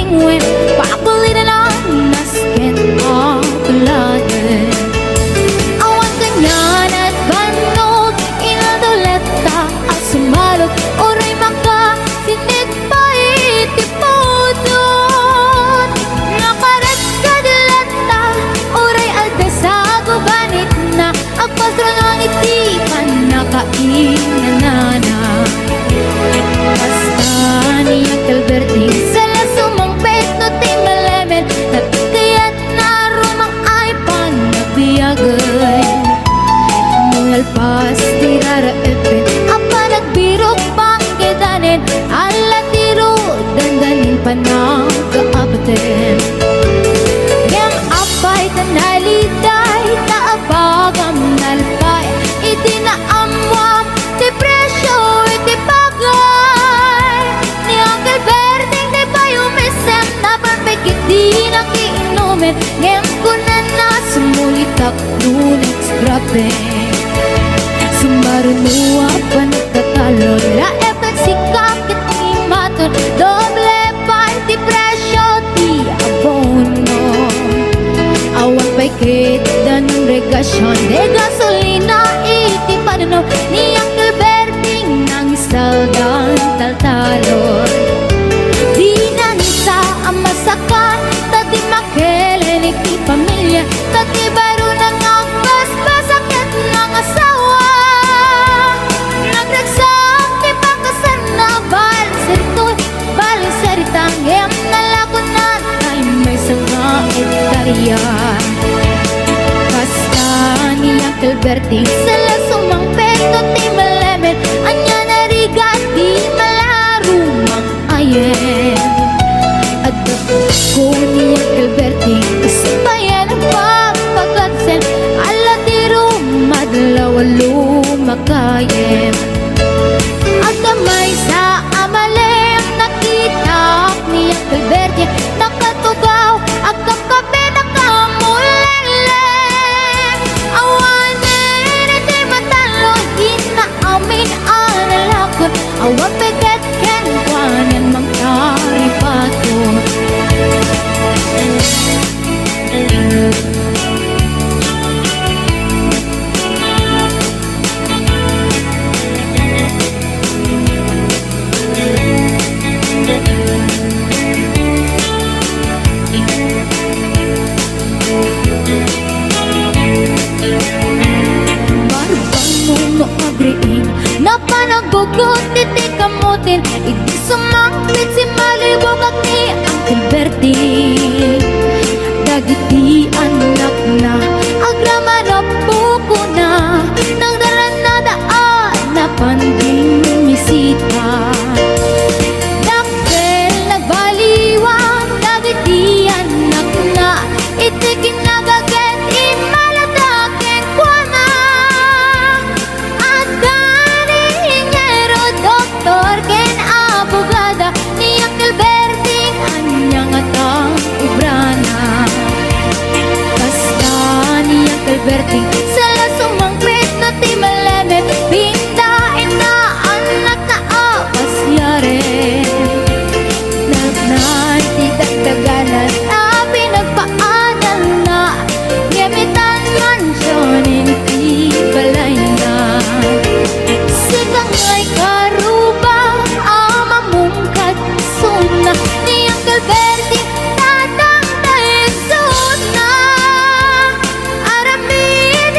penguin, pakulitan ang nasket akulatin. Awan kanyan at banog, inadoleta at sumalot, oray maka, sinit pa itipudot. Nakaret ka dilata, oray aldesago banit na, agpastro ng itipan, nakainanana. Basta niya kalberting sala sumang pet no timalemen, nagkayat na rumang ay panagbiagay. Mungalpas tirara epin, apa nagbirok pang kedanin, ala tiro dandanin panagkaapatin. Yang apay tanaliday, taabagam nalpay, itinaamwam, depresyo itipagay. Ni Uncle Berting di pa yumisem, na perfect di nakiinumin, ngem ko na sumulitak nulit scrapping. Sumarunua pa nagkatalon, la efek sikap kiti maton, doble party presyo di abono. Awan pa'y kita ng regasyon, de gasolina iti panano, ni Uncle Berting nang istaldan taltalon. Di na nisa ang masakan, tati makelen iti pamilya, tati baro nang ang basbasakit ng asawa. Nagragsak di pakasan na balse rito'y balse ritang, em nalakunan ay may sanga etarya. Basta ni Uncle Berting sala sumang peto ti malemen, anya narigat di malarumang ayen. At ko ni Uncle Berting kasabayan ang pagpagagsen, ala tiro madlaw lumakayen. At damay sa amalem nakita ni Uncle Berting, nakatugaw agam kape nakamulele. Awanin iti matalo, inaamin analakon, awan peget ken kwanen mang taripaton. Napanagbugot iti kamutin, iti sumangpit si malibog at ni Uncle Berting. Dagiti anak na agrama na buko na, nagdaran na daan na panding misita. Dakkel nagbaliwan, dagiti anak na iti kinagaget imaladaken kwa na. At doktor ken abogada ni Uncle Berting, anyang atang ubrana. Basta ni Uncle Berting sala sumangpit na ti malemen, pindain na anak na apas yaren. Nagnan ti dagdaganan na pinagpaanan na, gamitan mansyonin ti balay na. Sigang ay karubang amamungkat suna ni Uncle Berting, tatang tayo suna. Aramid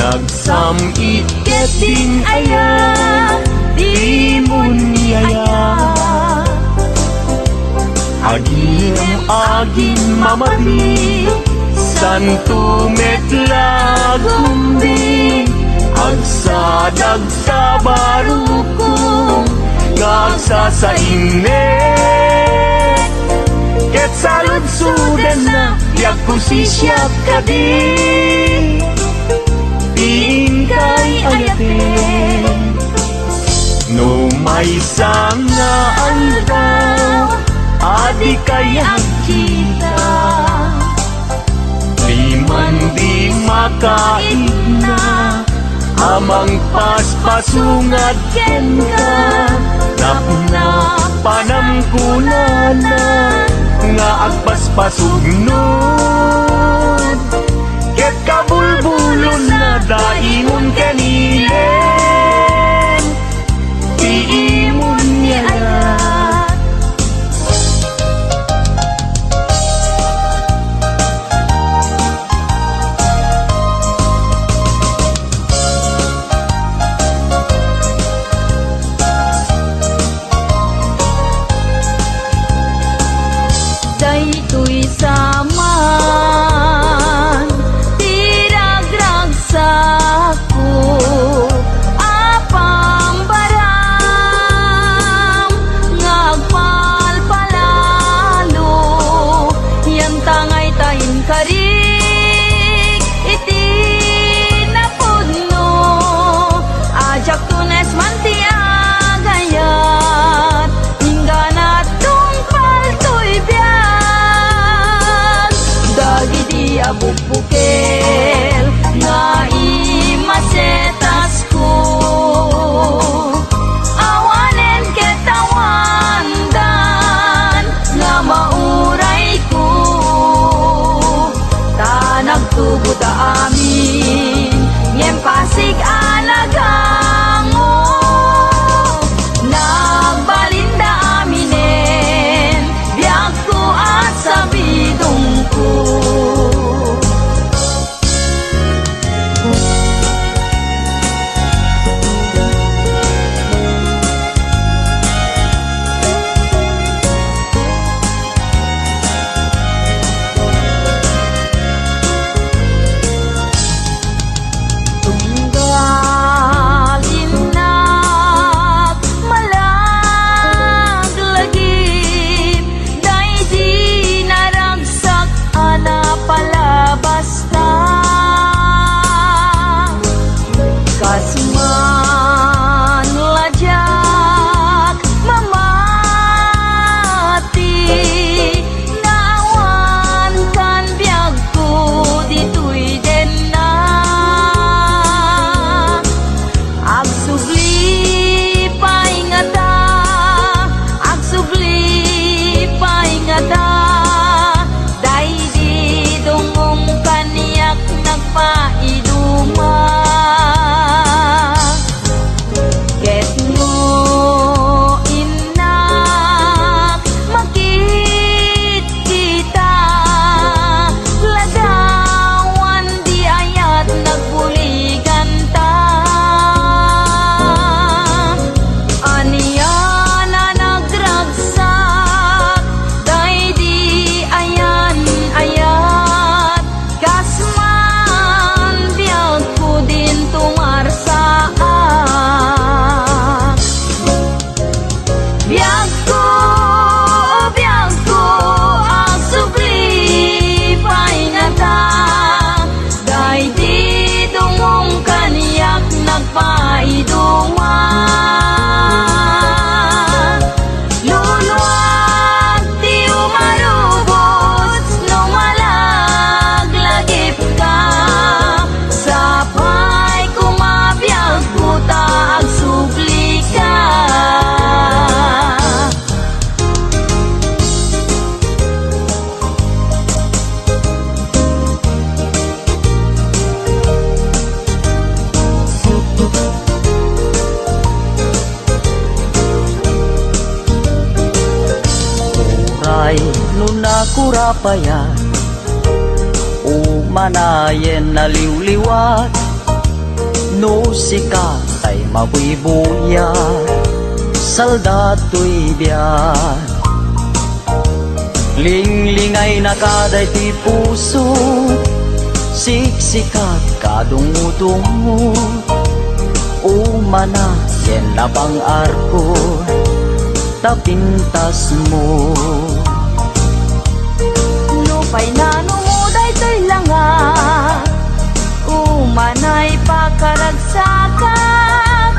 Nagsamit ket din aya, di mo niyaya. Agin mamati, santo metla gumbing. Agsa barukong, ngagsa sa inet. Ket salud-sudan na, yak kusisyak ka di. Tiin kay ayatin, no may sanga aldaw, adi kayang kita. Di man di makaigna, amang paspasungad ken ka. Napna panamkunana, nga agpaspasugnod. Ket kabulbulon na daingon kanilen, tiimon niya. Daytoy saman, tiragragsak ko, apam baram, ngagpalpalalo, yan tangay tayin karik, iti napudno, ajak tunes mantiagayat, hingganat tungpal to'y biyan. Dagiti abukbukel, nga imasetas ko, awanen ketawandan, nga mauray ko. Tanagtugot amin, ngem pasig alagango, nagbalinda aminen, biyak ko at sabidong ko. Tunggalin na't malaglagip, day di naragsak ana palabas na. Kasman ladyak mamati, naawan kan biag ko dito'y den na. Agsubli paingata, agsubli paingata, day di dungong kaniyak nagpaiduma. Ket mo inak makit kita, ladawan di ayat nagbuligan ta. Aniya na nagragsak, day di ayan ayat, kasman biag ko din tumarsaak. Biag ko, agsubli paingata, day di dungong kaniyak nagpaiduma. Luluwag di umarubos, no malaglagip ka, sapay kumabiyag ko ta agsubli ka. Uray nunakurapayan, umanayen naliwliwat, No sikat ay mabuibuya, saldato'y biyan. Linglingay na kaday ti puso, siksikat kadungo-dungo. Umana yen na bang arko, tapintas mo. Lupay na numuday to'y langa, umanay pakaragsakan.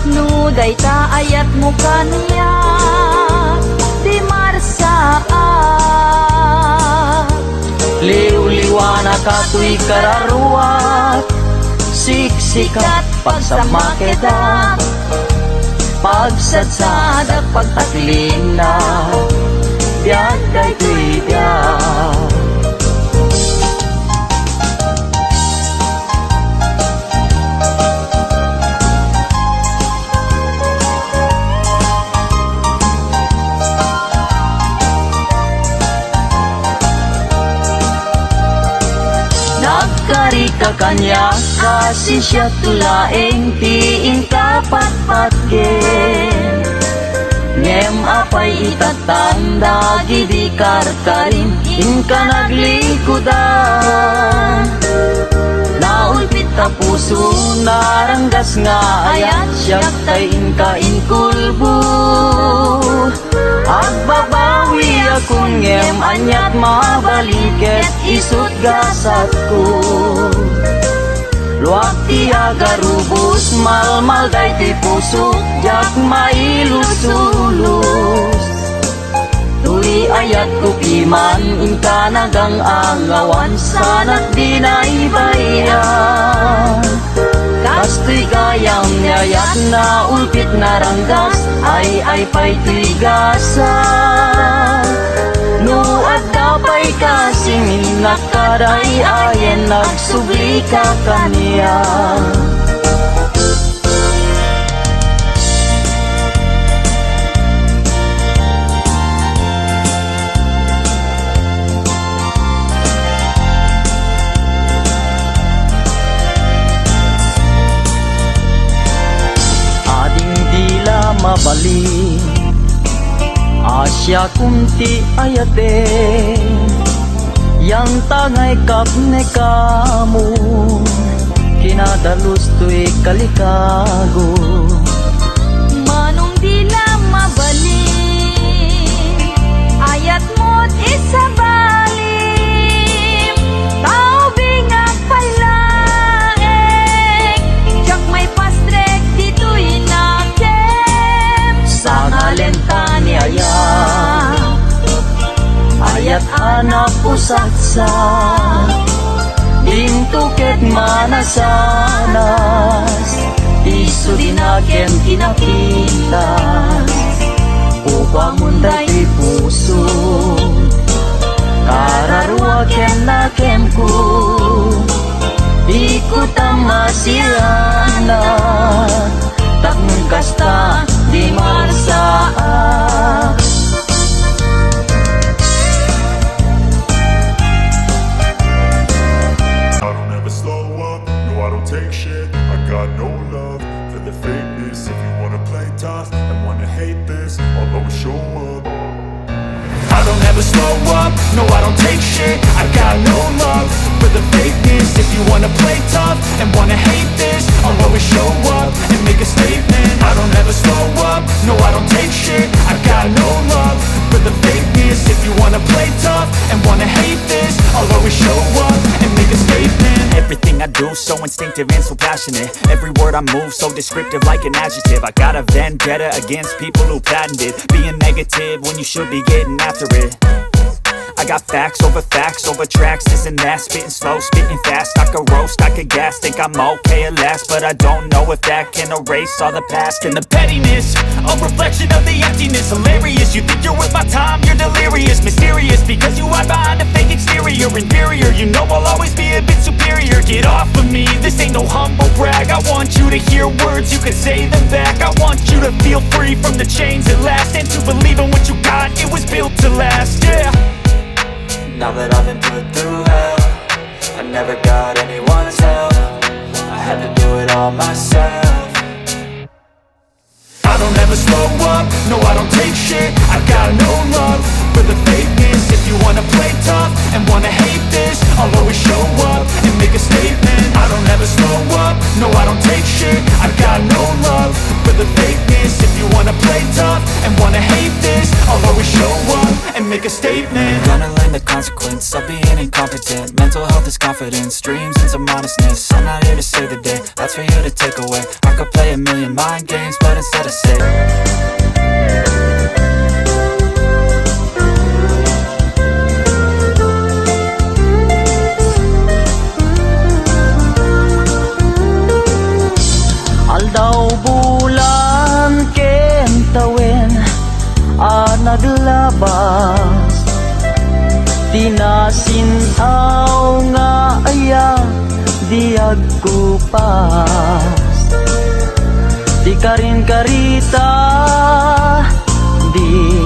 Nuday ta ayat mo kaniya, di marsaat. Liw-liwana kato'y kararuat, siksikat pagsamakeda, pagsadsada pagtaklina, biyan kay tuy biyan. Nagkari ka kanya kasi siya tulaeng tiin kapatpatgen. Ngem apay itatanda gidi karkarin in ka naglikudan. Naulpit ta puso naranggas nga ayan siyak tayin ka inkulbo. Agbabawi akong ngem anyat mabaliket isut gasat ko. Luwag ti agarubos malmal day ti puso jak mailus-ulus. Tuy ayat ko iman inka nagang angawan sanat di naibayan. Kasto'y gayang nyayat na ulpit na ranggas ay pa'y tigasan. No at dapay kasing nakaray ayen nagsubli ka kaniya. Mabali Asya kunti ayate yang tangay kapne kamu kinadalus to'y kalikago. Manong dila mabali ayat mo't isabalim. Tao bingak palaeng jak may pastrek dito'y nakem. Sa ngalenta ni ayat anak pusatsa dintuket manasanas isu dinakem kinapitas upang munday ti puso kararuaken nakem ko ikut ang masirana takmun kasta di marsaat. Take shit, I got no love for the fakeness. If you wanna play tough and wanna hate this, I'll always show up. I don't ever slow up, no I don't take shit. I got no love for the fakeness. If you wanna play tough and wanna hate this, I'll always show up and make a statement. I don't ever slow up, no I don't take shit. I got no love for the fakeness. If you wanna play tough and wanna hate this, I'll always show up and make a statement. Everything I do so instinctive and so passionate. Every word I move so descriptive like an adjective. I got a vendetta against people who patented being negative when you should be getting after it. I got facts over tracks, this and that. Spitting slow, spitting fast. I could roast, I could gas. Think I'm okay at last, but I don't know if that can erase all the past. And the pettiness, a reflection of the emptiness. Hilarious, you think you're worth my time, you're delirious. Mysterious, because you hide behind a fake exterior. Inferior, you know I'll always be a bit superior. Get off of me, this ain't no humble brag. I want you to hear words, you can say them back. I want you to feel free from the chains at last, and to believe in what you got, it was built to last, yeah. Now that I've been put through hell, I never got anyone's help. I had to do it all myself. make a statement. Gonna learn the consequence of being incompetent. Mental health is confidence, dreams and some modestness. I'm not here to save the day, that's for you to take away. I could play a million mind games, but instead I say Aldaw bulan ken tawen naglabas Tinasinaw nga aya di agkupas Di karin karita di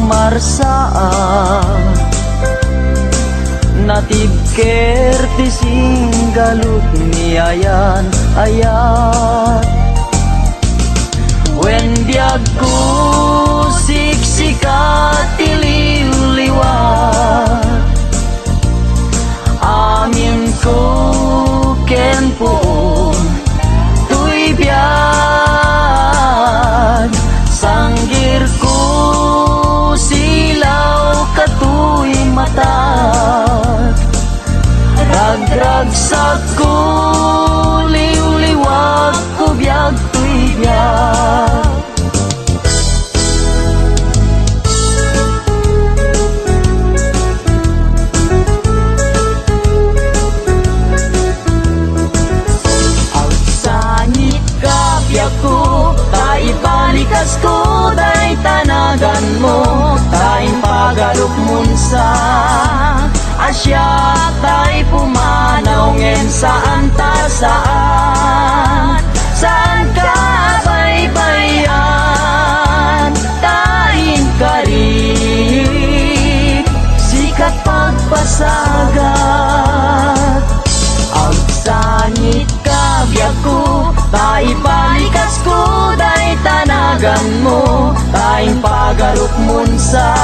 marsaa Natibker ti singgalut ni ayan ayat When biag ko siksikat ililiwat Amin ko ken puon tuy biag Sanggir ko silaw katuy matag Ragrag sa kuliw-liwag ko biag tuy biag Agsangit ka biag ko Taibalikas ko day tanagan mo Taing pagalok munsa Asya tay pumanaw ngem saan ta saan Saan ka baybayan Taing karik Sikat pagpasagat Agsangit ka biag ko Taibalikas ko day tanagan mo Taing pagaruk munsa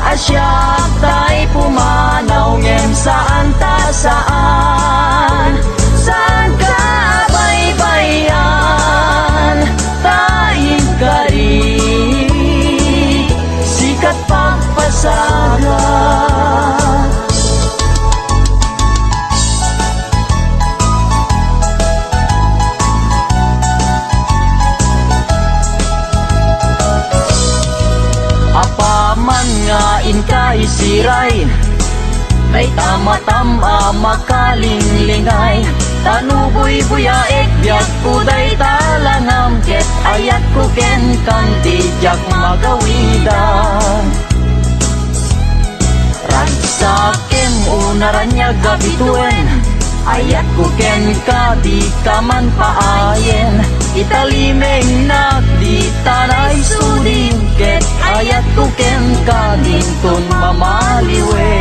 Asya tay pumanaw ngem saan ta saan Saan ka baybayan Taing karik Sikat pagpasagat Apaman nga inkay siray May tama-tama makalinglinay Tanuboy buyaek biag puday talangam Ket ayat ko ken kang tijak magawidan Ragsakem unaranya gabituen Ayat ko ken ka di ka man paayen Italimeng di tanay sudin Ket ayat ko ken ka dinton mamaliwe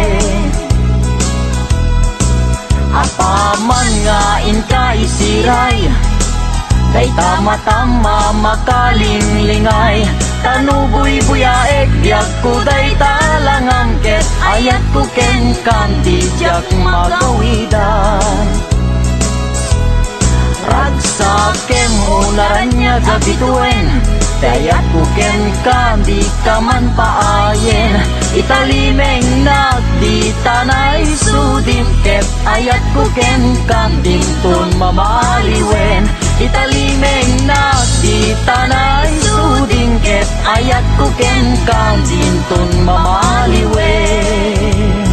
Apaman nga inkay siray Day tama-tama makalinglinay Tanuboy buyaek biag ko day talangam Ket ayat ko ken kan tijak magawidan Ragsakem unaranya gabituen Dayat ko ken ka di ka man paayen Italimeng di tanay sudin Ket ayat ko ken ka dinton mamaliwen Italimeng di tanay sudin Ket ayat ko ken ka dinton mamaliwen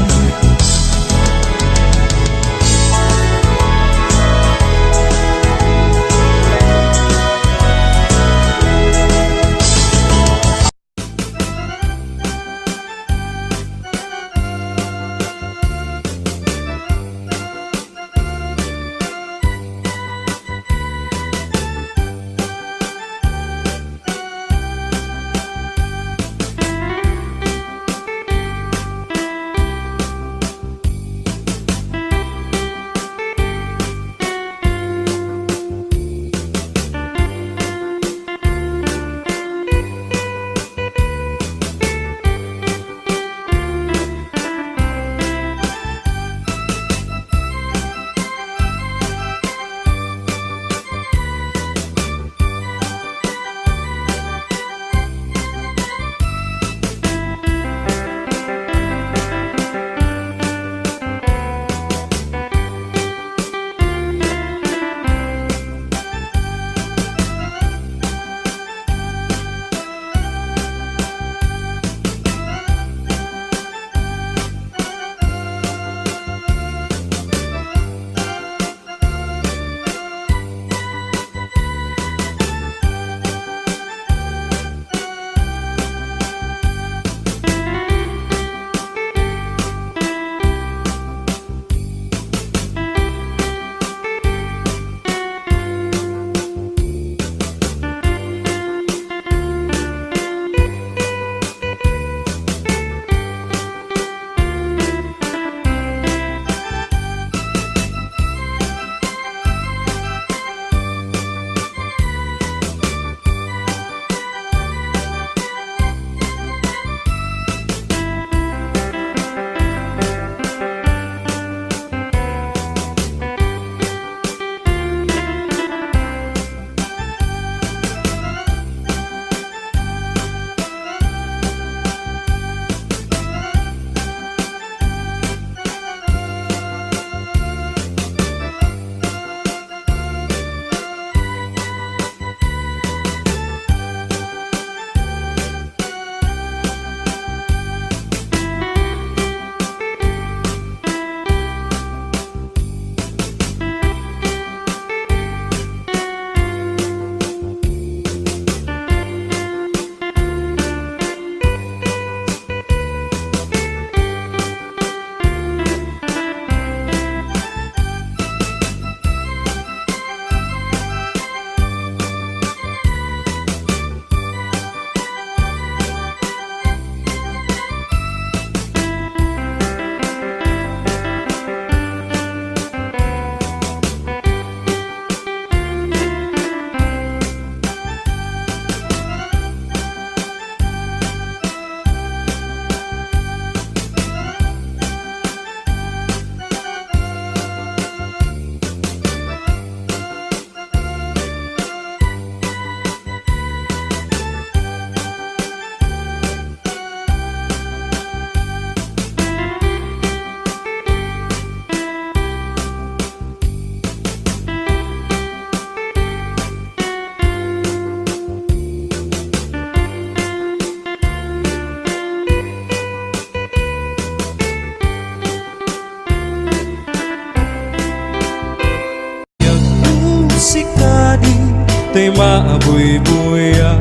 Tay maabuy-buya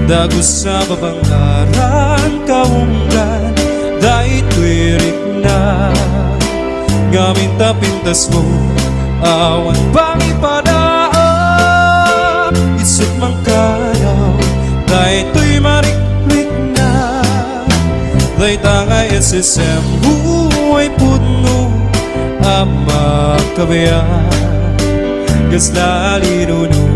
Dago sa babangaran kaunggan Dahil tuwirik na Ngamin tapintas mo Awan pang ipadaan Isip mang kayaw Dahil tuy mariklik na Dahil tangay SSM Buhay puno Ama kabayan Gas lali nuno